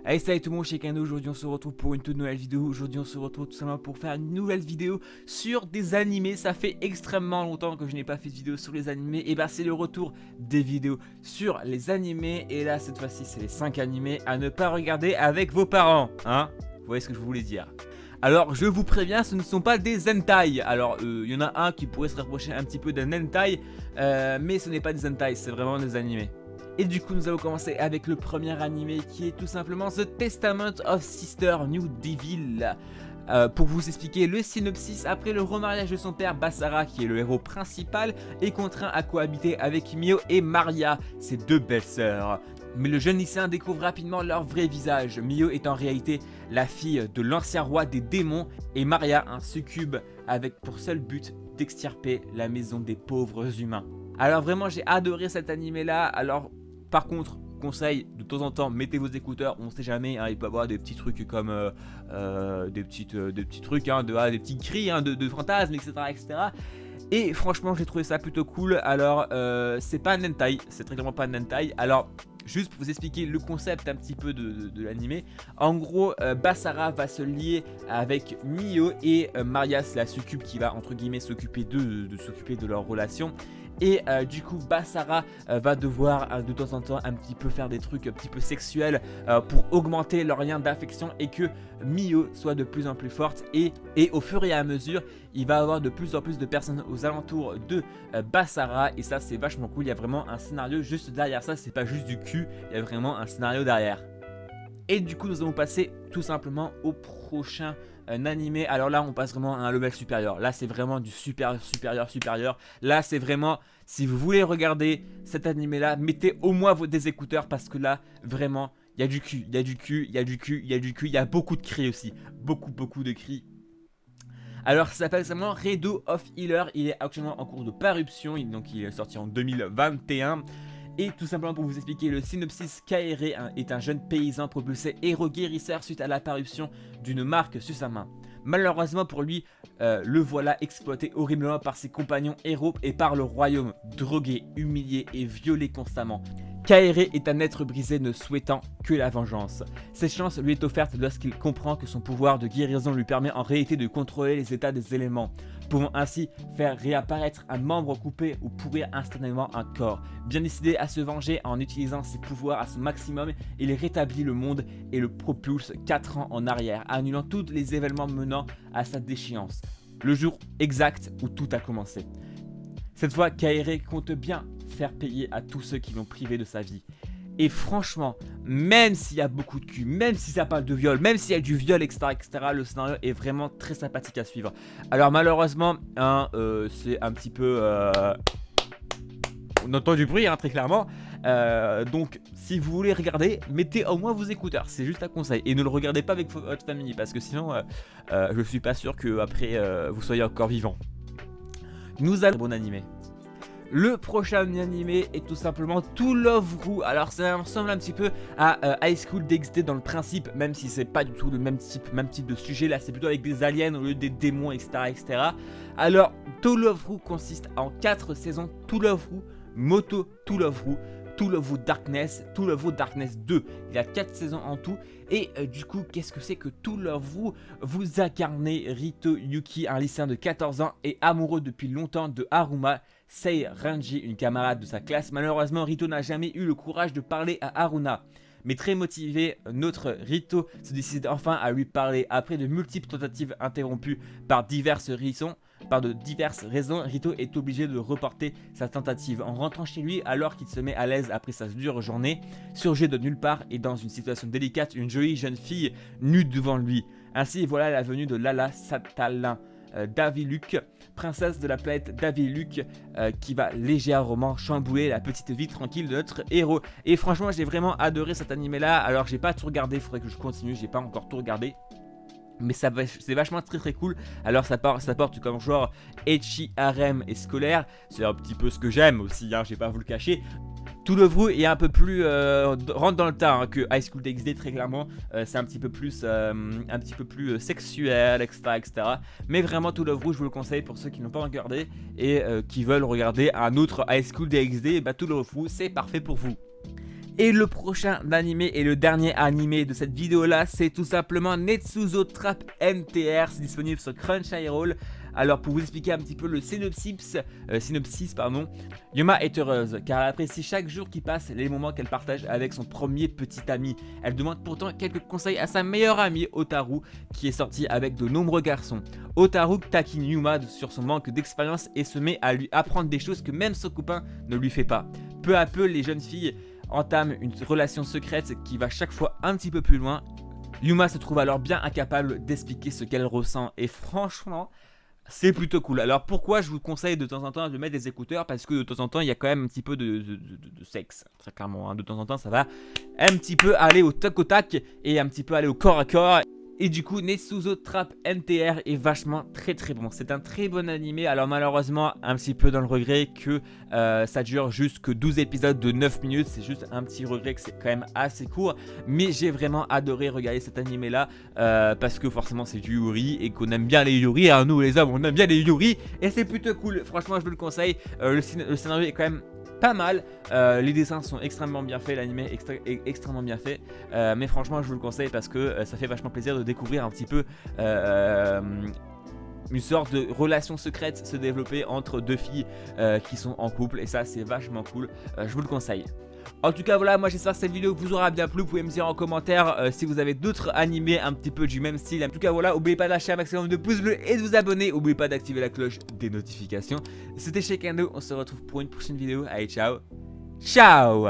Allez, salut tout le monde, chez Kano. Aujourd'hui on se retrouve pour une toute nouvelle vidéo. Aujourd'hui on se retrouve tout simplement pour faire une nouvelle vidéo sur des animés. Ça fait extrêmement longtemps que je n'ai pas fait de vidéo sur les animés. Et bah c'est le retour des vidéos sur les animés. Et là cette fois-ci c'est les 5 animés à ne pas regarder avec vos parents, hein. Vous voyez ce que je voulais dire. Alors je vous préviens, ce ne sont pas des hentai. Alors il y en a un qui pourrait se rapprocher un petit peu d'un hentai, mais ce n'est pas des hentai, c'est vraiment des animés. Et du coup nous allons commencer avec le premier animé qui est tout simplement The Testament of Sister New Devil. Pour vous expliquer le synopsis, après le remariage de son père, Basara, qui est le héros principal, est contraint à cohabiter avec Mio et Maria, ses deux belles-sœurs. Mais le jeune lycéen découvre rapidement leur vrai visage. Mio est en réalité la fille de l'ancien roi des démons et Maria un succube avec pour seul but d'extirper la maison des pauvres humains. Alors vraiment j'ai adoré cet animé là. Alors par contre, conseil, de temps en temps, mettez vos écouteurs, on sait jamais, hein, il peut y avoir des petits trucs comme des petits trucs, hein, des petits cris hein, de fantasmes, etc. Et franchement, j'ai trouvé ça plutôt cool. Alors, c'est pas un hentai, c'est très clairement pas un hentai. Alors, juste pour vous expliquer le concept un petit peu de l'animé, en gros, Basara va se lier avec Mio et Maria, c'est la succube qui va entre guillemets s'occuper s'occuper de leur relation. Et du coup Basara va devoir de temps en temps un petit peu faire des trucs un petit peu sexuels pour augmenter leur lien d'affection et que Mio soit de plus en plus forte. Et au fur et à mesure il va avoir de plus en plus de personnes aux alentours de Basara. Et ça c'est vachement cool, il y a vraiment un scénario juste derrière ça, c'est pas juste du cul, il y a vraiment un scénario derrière. Et du coup nous allons passer tout simplement au prochain animé. Alors là on passe vraiment à un level supérieur. Là c'est vraiment du supérieur. Là c'est vraiment, si vous voulez regarder cet animé là, mettez au moins des écouteurs. Parce que là vraiment il y a du cul, il y a du cul, il y a du cul, il y a du cul. Il y a beaucoup de cris aussi, beaucoup de cris. Alors ça s'appelle simplement Redo of Healer. Il est actuellement en cours de parution, donc il est sorti en 2021. Et tout simplement pour vous expliquer le synopsis, Kaere est un jeune paysan propulsé héros guérisseur suite à l'apparition d'une marque sur sa main. Malheureusement pour lui, le voilà exploité horriblement par ses compagnons héros et par le royaume, drogué, humilié et violé constamment. Kaere est un être brisé ne souhaitant que la vengeance. Cette chance lui est offerte lorsqu'il comprend que son pouvoir de guérison lui permet en réalité de contrôler les états des éléments, pouvant ainsi faire réapparaître un membre coupé ou pourrir instantanément un corps. Bien décidé à se venger en utilisant ses pouvoirs à son maximum, il rétablit le monde et le propulse 4 ans en arrière, annulant tous les événements menant à sa déchéance. Le jour exact où tout a commencé. Cette fois, Kaere compte bien faire payer à tous ceux qui l'ont privé de sa vie. Et franchement, même s'il y a beaucoup de cul, même si ça parle de viol, même s'il y a du viol, etc., le scénario est vraiment très sympathique à suivre. Alors malheureusement, hein, c'est un petit peu... on entend du bruit, hein, très clairement. Donc si vous voulez regarder, mettez au moins vos écouteurs, c'est juste un conseil. Et ne le regardez pas avec votre famille, parce que sinon, je suis pas sûr que après vous soyez encore vivant. Nous allons... Bon animé. Le prochain animé est tout simplement To Love Ru. Alors ça ressemble un petit peu à High School DxD dans le principe, même si c'est pas du tout le même type de sujet. Là c'est plutôt avec des aliens au lieu des démons, etc. Alors To Love Ru consiste en 4 saisons. To Love Ru, Moto To Love Ru, To Love Ru Darkness, To Love Ru Darkness 2. Il y a 4 saisons en tout. Et du coup, qu'est-ce que c'est que To Love Ru? Vous incarnez Rito Yuki, un lycéen de 14 ans et amoureux depuis longtemps de Haruma Sei Ranji, une camarade de sa classe. Malheureusement, Rito n'a jamais eu le courage de parler à Haruna. Mais très motivé, notre Rito se décide enfin à lui parler. Après de multiples tentatives interrompues par diverses raisons, Rito est obligé de reporter sa tentative. En rentrant chez lui, alors qu'il se met à l'aise après sa dure journée, surgit de nulle part et dans une situation délicate, une jolie jeune fille nue devant lui. Ainsi voilà la venue de Lala Satalin, Daviluk, princesse de la planète Daviluk, qui va légèrement chambouler la petite vie tranquille de notre héros. Et franchement j'ai vraiment adoré cet animé là. Alors j'ai pas tout regardé, il faudrait que je continue, j'ai pas encore tout regardé. Mais c'est vachement très cool. Alors ça porte comme genre ecchi, harem et scolaire. C'est un petit peu ce que j'aime aussi, hein, je vais pas vous le cacher. To Love Ru est un peu plus rentre dans le tas hein, que High School DxD, très clairement. C'est un petit peu plus sexuel, etc. Mais vraiment To Love Ru, je vous le conseille pour ceux qui n'ont pas regardé et qui veulent regarder un autre High School DxD. Bah To Love Ru, c'est parfait pour vous. Et le prochain animé et le dernier animé de cette vidéo là, c'est tout simplement Netsuzo Trap NTR, c'est disponible sur Crunchyroll. Alors pour vous expliquer un petit peu le synopsis, Yuma est heureuse car elle apprécie chaque jour qui passe les moments qu'elle partage avec son premier petit ami. Elle demande pourtant quelques conseils à sa meilleure amie Otaru qui est sortie avec de nombreux garçons. Otaru taquine Yuma sur son manque d'expérience et se met à lui apprendre des choses que même son copain ne lui fait pas. Peu à peu, les jeunes filles entament une relation secrète qui va chaque fois un petit peu plus loin. Yuma se trouve alors bien incapable d'expliquer ce qu'elle ressent et franchement c'est plutôt cool. Alors pourquoi je vous conseille de temps en temps de mettre des écouteurs? Parce que de temps en temps il y a quand même un petit peu de sexe, très clairement, hein. De temps en temps ça va un petit peu aller au tac au tac et un petit peu aller au corps à corps. Et du coup Netsuzo Trap NTR est vachement très bon. C'est un très bon animé. Alors malheureusement un petit peu dans le regret que ça dure juste que 12 épisodes de 9 minutes. C'est juste un petit regret que c'est quand même assez court. Mais j'ai vraiment adoré regarder cet animé là parce que forcément c'est du Yuri et qu'on aime bien les Yuri, hein. Nous les hommes on aime bien les Yuri et c'est plutôt cool. Franchement je vous le conseille. Le scénario est quand même pas mal, les dessins sont extrêmement bien faits, l'anime est extrêmement bien fait, mais franchement je vous le conseille parce que ça fait vachement plaisir de découvrir un petit peu une sorte de relation secrète se développer entre deux filles qui sont en couple et ça c'est vachement cool, je vous le conseille. En tout cas voilà, moi j'espère que cette vidéo vous aura bien plu. Vous pouvez me dire en commentaire si vous avez d'autres animés un petit peu du même style. En tout cas voilà, n'oubliez pas de lâcher un maximum de pouces bleus et de vous abonner. N'oubliez pas d'activer la cloche des notifications. C'était Shekendo, on se retrouve pour une prochaine vidéo. Allez ciao, ciao.